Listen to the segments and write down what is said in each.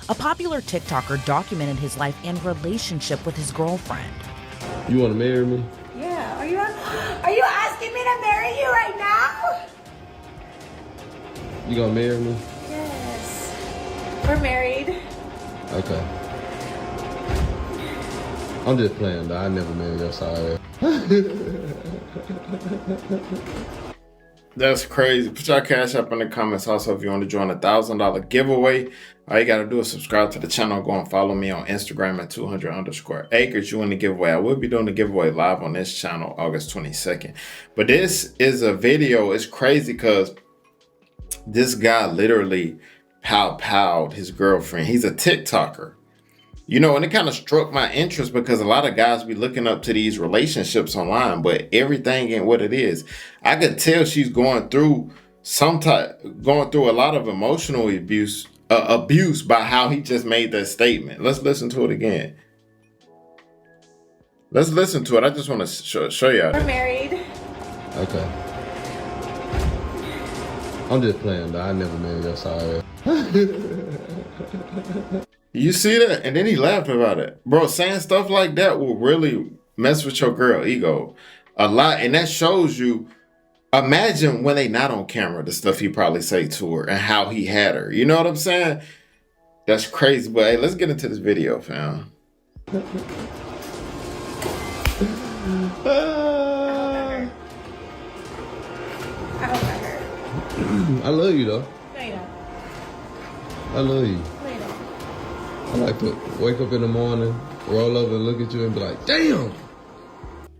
A popular TikToker documented his life and relationship with his girlfriend. You want to marry me? Yeah. Are you asking me to marry you right now? You gonna marry me? Yes. We're married. Okay. I'm just playing though. I never married your side. That's crazy. Put your cash up in the comments. Also, if you want to join $1,000 giveaway, all you got to do is subscribe to the channel. Go and follow me on Instagram at 200_acres. You win the giveaway. I will be doing the giveaway live on this channel August 22nd. But this is a video. It's crazy because this guy literally POW'D his girlfriend. He's a TikToker. You know, and it kind of struck my interest because a lot of guys be looking up to these relationships online, but everything ain't what it is. I could tell she's going through a lot of emotional abuse by how he just made that statement. Let's listen to it again. Let's listen to it. I just want to show y'all. We're married. Okay. I'm just playing though. I never married your side. You see that? And then he laughed about it. Bro, saying stuff like that will really mess with your girl ego a lot. And that shows you, imagine when they not on camera, the stuff he probably say to her and how he had her. You know what I'm saying? That's crazy. But hey, let's get into this video, fam. I hope I hurt. I love you though. No, you don't. I love you. No, you don't. I like to wake up in the morning, roll over and look at you and be like, damn.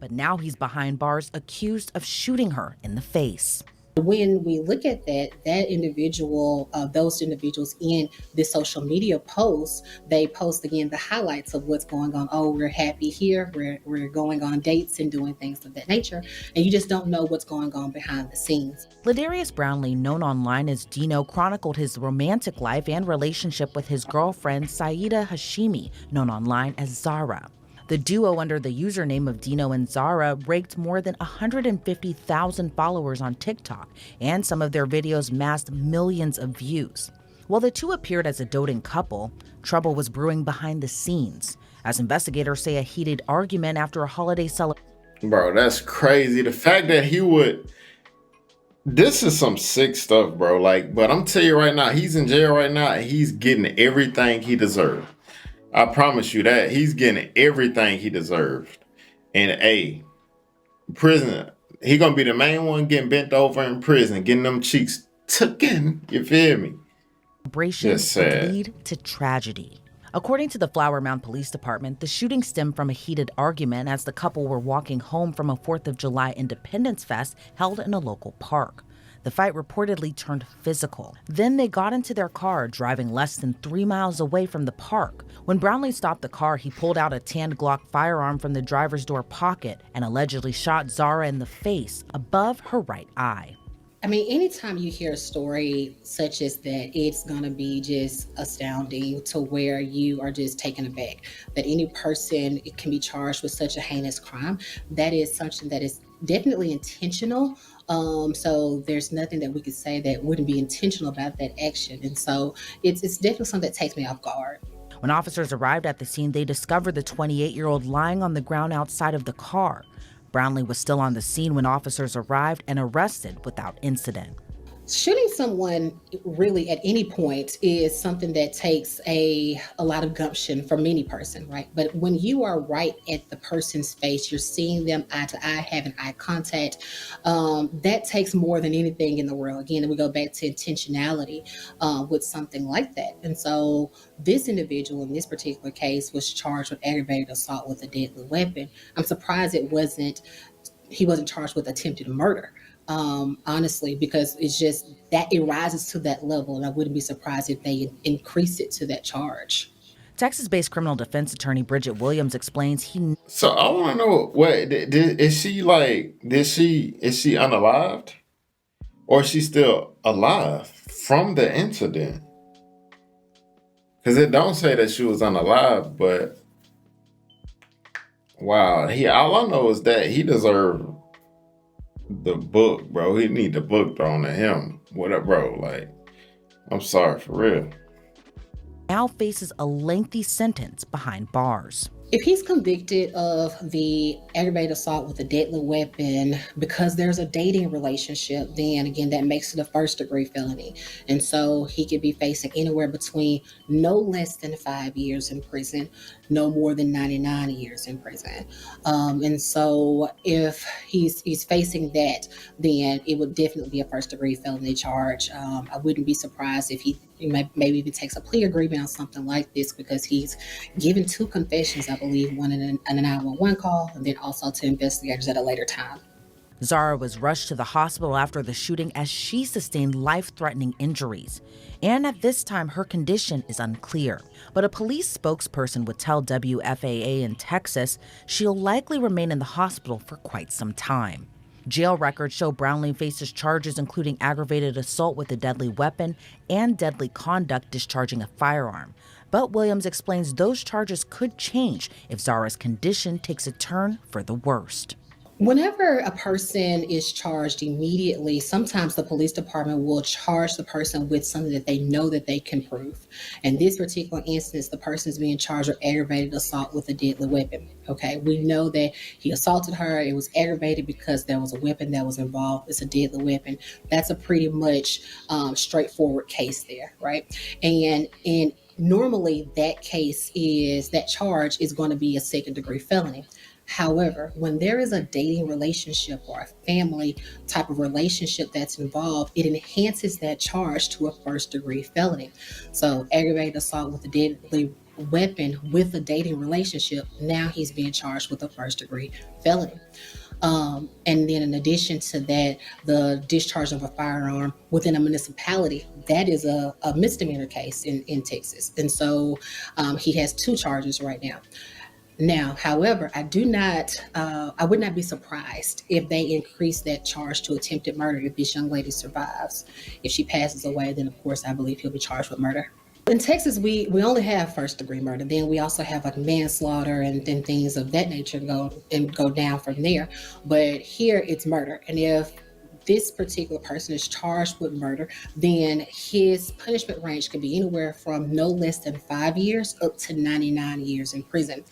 But now he's behind bars accused of shooting her in the face. When we look at that individual, those individuals in this social media post, they post again the highlights of what's going on. Oh, we're happy here. We're going on dates and doing things of that nature. And you just don't know what's going on behind the scenes. Ladarius Brownlee, known online as Dino, chronicled his romantic life and relationship with his girlfriend, Saida Hashimi, known online as Zara. The duo, under the username of Dino and Zara, raked more than 150,000 followers on TikTok, and some of their videos massed millions of views. While the two appeared as a doting couple, trouble was brewing behind the scenes, as investigators say a heated argument after a holiday celebration. Bro, that's crazy. The fact that he would... This is some sick stuff, bro. Like, but I'm telling you right now, he's in jail right now, and he's getting everything he deserved. I promise you that. He's getting everything he deserved. And prison, he gonna be the main one getting bent over in prison, getting them cheeks taken. You feel me? Celebrations could lead to tragedy. According to the Flower Mound Police Department, the shooting stemmed from a heated argument as the couple were walking home from a 4th of July Independence Fest held in a local park. The fight reportedly turned physical. Then they got into their car, driving less than 3 miles away from the park. When Brownlee stopped the car, he pulled out a tanned Glock firearm from the driver's door pocket and allegedly shot Zara in the face above her right eye. I mean, anytime you hear a story such as that, it's going to be just astounding to where you are just taken aback. That any person can be charged with such a heinous crime. That is something that is definitely intentional. So there's nothing that we could say that wouldn't be intentional about that action. And so it's definitely something that takes me off guard. When officers arrived at the scene, they discovered the 28-year-old lying on the ground outside of the car. Brownlee was still on the scene when officers arrived and arrested without incident. Shooting someone really at any point is something that takes a lot of gumption from any person, right? But when you are right at the person's face, you're seeing them eye to eye, having eye contact, that takes more than anything in the world. Again, we go back to intentionality with something like that. And so this individual in this particular case was charged with aggravated assault with a deadly weapon. I'm surprised he wasn't charged with attempted murder. Honestly, because it's just that it rises to that level, and I wouldn't be surprised if they increase it to that charge. Texas-based criminal defense attorney Bridget Williams explains So I want to know, is she unalived, or is she still alive from the incident? Because it don't say that she was unalive, but wow, all I know is that he deserved the book, bro. He need the book thrown at him. What up, bro? Like, I'm sorry, for real. now faces a lengthy sentence behind bars. If he's convicted of the aggravated assault with a deadly weapon because there's a dating relationship, then again, that makes it a first-degree felony. And so he could be facing anywhere between no less than 5 years in prison, no more than 99 years in prison. And so if he's facing that, then it would definitely be a first-degree felony charge. I wouldn't be surprised if he maybe even takes a plea agreement on something like this, because he's given 2 confessions, I believe, one in a 911 call, and then also to investigators at a later time. Zara was rushed to the hospital after the shooting as she sustained life-threatening injuries. And at this time, her condition is unclear. But a police spokesperson would tell WFAA in Texas she'll likely remain in the hospital for quite some time. Jail records show Brownlee faces charges including aggravated assault with a deadly weapon and deadly conduct discharging a firearm. But Williams explains those charges could change if Zara's condition takes a turn for the worst. Whenever a person is charged immediately, sometimes the police department will charge the person with something that they know that they can prove. In this particular instance, the person is being charged with aggravated assault with a deadly weapon. Okay, we know that he assaulted her. It was aggravated because there was a weapon that was involved. It's a deadly weapon. That's a pretty much straightforward case there, right? And normally that charge is going to be a second-degree felony. However, when there is a dating relationship or a family type of relationship that's involved, it enhances that charge to a first-degree felony. So aggravated assault with a deadly weapon with a dating relationship, now he's being charged with a first-degree felony. And then in addition to that, the discharge of a firearm within a municipality, that is a misdemeanor case in Texas. And so he has 2 charges right now. Now, however, I would not be surprised if they increase that charge to attempted murder if this young lady survives. If she passes away, then of course I believe he'll be charged with murder. In Texas, we only have first-degree murder. Then we also have like manslaughter and then things of that nature go down from there. But here it's murder. And if this particular person is charged with murder, then his punishment range could be anywhere from no less than 5 years up to 99 years in prison.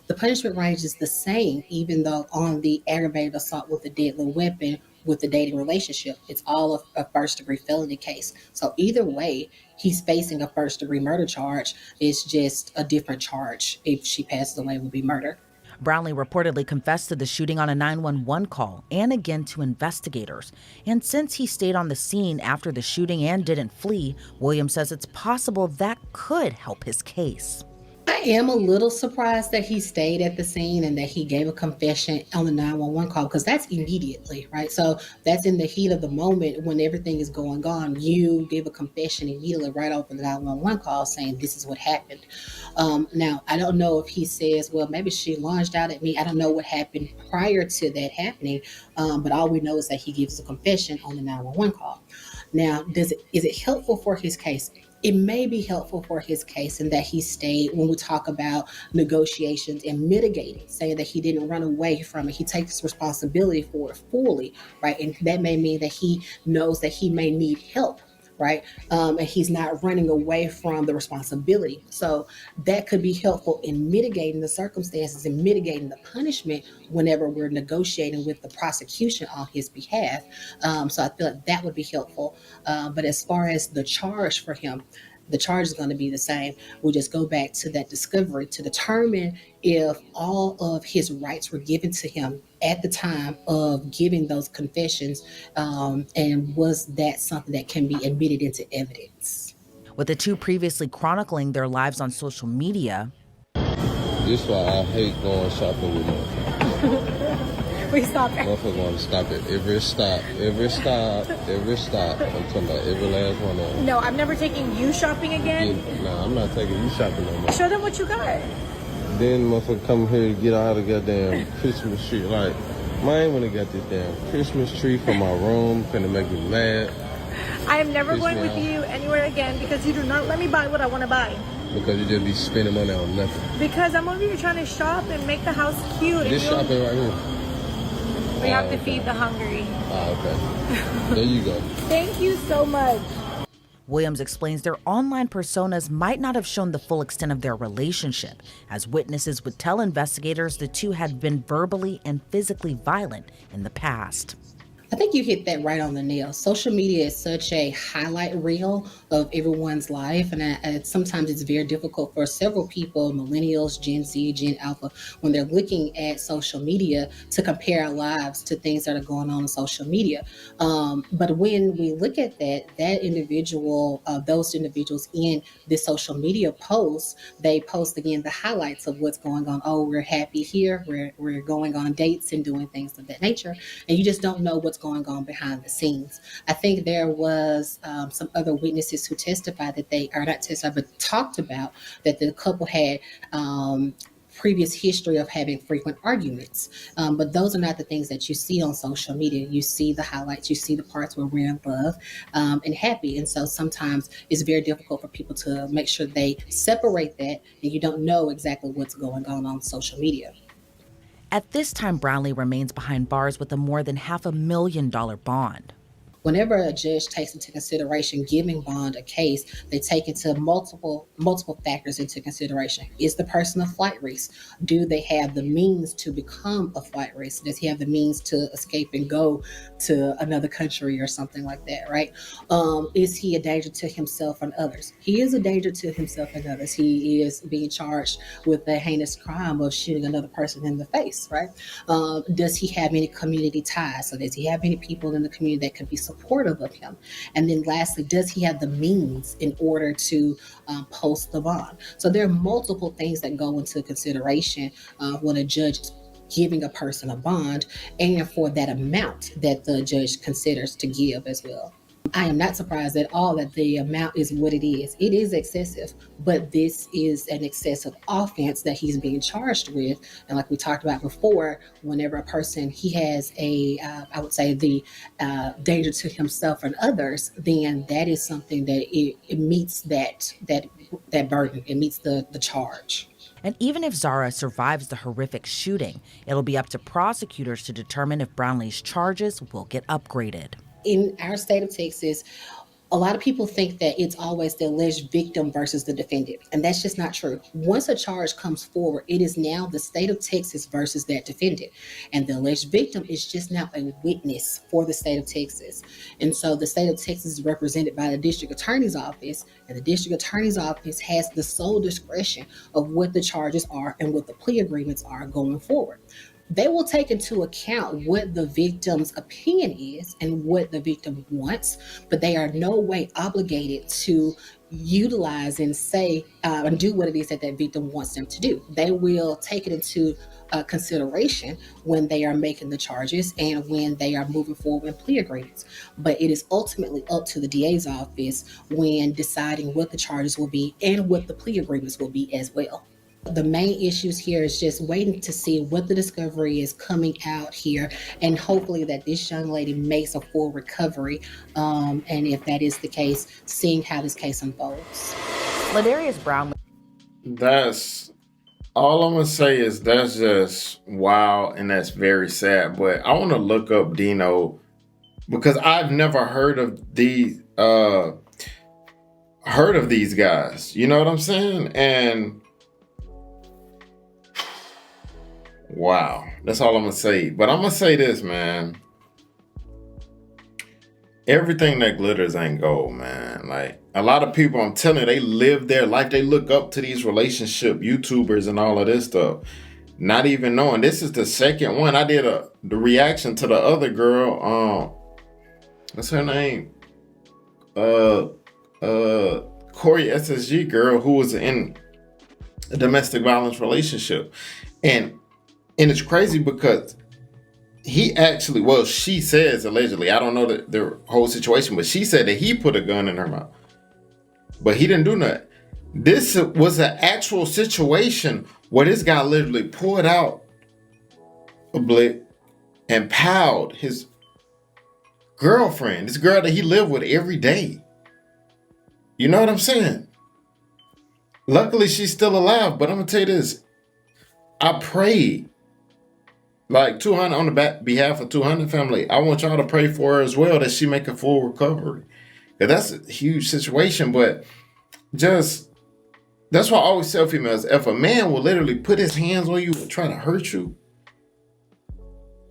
The punishment range is the same, even though on the aggravated assault with a deadly weapon with the dating relationship, it's all a first-degree felony case. So either way, he's facing a first-degree murder charge. It's just a different charge. If she passes away, it would be murder. Brownlee reportedly confessed to the shooting on a 911 call and again to investigators. And since he stayed on the scene after the shooting and didn't flee, Williams says it's possible that could help his case. I am a little surprised that he stayed at the scene and that he gave a confession on the 911 call, because that's immediately, right? So that's in the heat of the moment when everything is going on. You give a confession immediately right over the 911 call saying this is what happened. Now, I don't know if he says, well, maybe she lunged out at me. I don't know what happened prior to that happening, but all we know is that he gives a confession on the 911 call. Now, is it helpful for his case? It may be helpful for his case in that he stayed when we talk about negotiations and mitigating, saying that he didn't run away from it. He takes responsibility for it fully, right? And that may mean that he knows that he may need help, right? And he's not running away from the responsibility. So that could be helpful in mitigating the circumstances and mitigating the punishment whenever we're negotiating with the prosecution on his behalf. So I feel like that would be helpful. But as far as the charge for him, the charge is going to be the same. We'll just go back to that discovery to determine if all of his rights were given to him at the time of giving those confessions, and was that something that can be admitted into evidence. With the 2 previously chronicling their lives on social media. This is why I hate going shopping with motherfuckers. Wait, stop it. Motherfuckers want to stop it. Every stop. I'm talking about every last one of them. No, I'm never taking you shopping again. Nah, I'm not taking you shopping no more. Show them what you got. Then motherfucker come here to get out of the goddamn Christmas tree. Like, man, when I got this damn Christmas tree for my room, finna make me mad. I am never going with you anywhere again because you do not let me buy what I want to buy. Because you just be spending money on nothing. Because I'm over here trying to shop and make the house cute. This shopping right here. We have to feed the hungry. Okay. There you go. Thank you so much. Williams explains their online personas might not have shown the full extent of their relationship. As witnesses would tell investigators, the two had been verbally and physically violent in the past. I think you hit that right on the nail. Social media is such a highlight reel of everyone's life, and sometimes it's very difficult for several people, millennials, Gen Z, Gen Alpha, when they're looking at social media to compare our lives to things that are going on social media. But when we look at that individual, those individuals in this social media post, they post again the highlights of what's going on. Oh, we're happy here. We're going on dates and doing things of that nature, and you just don't know what's going on behind the scenes. I think there was some other witnesses who testified that they are not testified, but talked about that the couple had previous history of having frequent arguments. But those are not the things that you see on social media. You see the highlights, you see the parts where we're in love and happy. And so sometimes it's very difficult for people to make sure they separate that, and you don't know exactly what's going on social media. At this time, Brownlee remains behind bars with a more than $500,000 bond. Whenever a judge takes into consideration giving bond a case, they take into multiple factors into consideration. Is the person a flight risk? Do they have the means to become a flight risk? Does he have the means to escape and go to another country or something like that, right? Is he a danger to himself and others? He is a danger to himself and others. He is being charged with the heinous crime of shooting another person in the face, right? Does he have any community ties? So does he have any people in the community that could be supportive of him? And then lastly, does he have the means in order to post the bond? So there are multiple things that go into consideration when a judge is giving a person a bond, and for that amount that the judge considers to give as well. I am not surprised at all that the amount is what it is. It is excessive, but this is an excessive offense that he's being charged with. And like we talked about before, whenever a person, he has I would say the danger to himself and others, then that is something that it meets that burden. It meets the charge. And even if Zara survives the horrific shooting, it'll be up to prosecutors to determine if Brownlee's charges will get upgraded. In our state of Texas, a lot of people think that it's always the alleged victim versus the defendant, and that's just not true. Once a charge comes forward, it is now the state of Texas versus that defendant, and the alleged victim is just now a witness for the state of Texas. And so the state of Texas is represented by the district attorney's office, and the district attorney's office has the sole discretion of what the charges are and what the plea agreements are going forward. They will take into account what the victim's opinion is and what the victim wants, but they are no way obligated to utilize and say and do what it is that victim wants them to do. They will take it into consideration when they are making the charges and when they are moving forward in plea agreements. But it is ultimately up to the DA's office when deciding what the charges will be and what the plea agreements will be as well. The main issues here is just waiting to see what the discovery is coming out here, and hopefully that this young lady makes a full recovery. And if that is the case, seeing how this case unfolds. Ladarius Brown. That's all I'm gonna say is that's just wow, and that's very sad. But I want to look up Dino because I've never heard of these guys. You know what I'm saying? And wow, that's all I'm gonna say. But I'm gonna say this, man. Everything that glitters ain't gold, man. Like a lot of people, I'm telling you, they live their life. They look up to these relationship YouTubers and all of this stuff, not even knowing this is the second one. I did the reaction to the other girl. What's her name? Corey SSG girl who was in a domestic violence relationship, and it's crazy because he actually, well, she says allegedly, I don't know the whole situation, but she said that he put a gun in her mouth, but he didn't do nothing. This was an actual situation where this guy literally pulled out a blick and POW'd his girlfriend, this girl that he lived with every day. You know what I'm saying? Luckily, she's still alive, but I'm gonna tell you this. I prayed. Like 200 on the behalf of 200 family, I want y'all to pray for her as well, that she make a full recovery. That's a huge situation, but just, that's why I always tell females, if a man will literally put his hands on you and try to hurt you,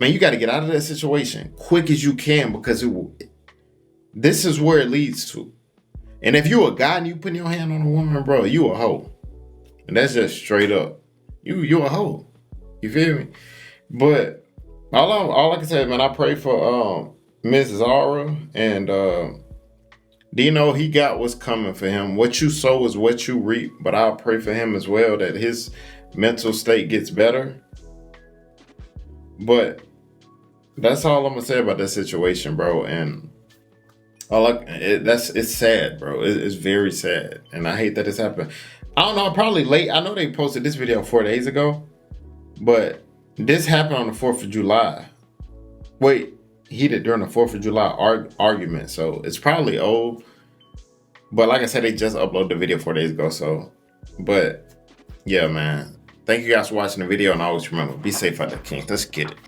man, you got to get out of that situation quick as you can, because this is where it leads to. And if you a guy and you putting your hand on a woman, bro, you a hoe. And that's just straight up. You a hoe. You feel me? But all I can say, man, I pray for Mrs. Zara, and Dino, he got what's coming for him. What you sow is what you reap. But I'll pray for him as well, that his mental state gets better. But that's all I'm gonna say about that situation, bro. And it's sad, bro. It's very sad, and I hate that it's happened. I don't know. I'm probably late. I know they posted this video 4 days ago, but this happened on the 4th of July. Wait, he did during the 4th of July argument, so it's probably old. But like I said, they just uploaded the video 4 days ago. So, but yeah, man. Thank you guys for watching the video, and always remember, be safe out there, Kings. Let's get it.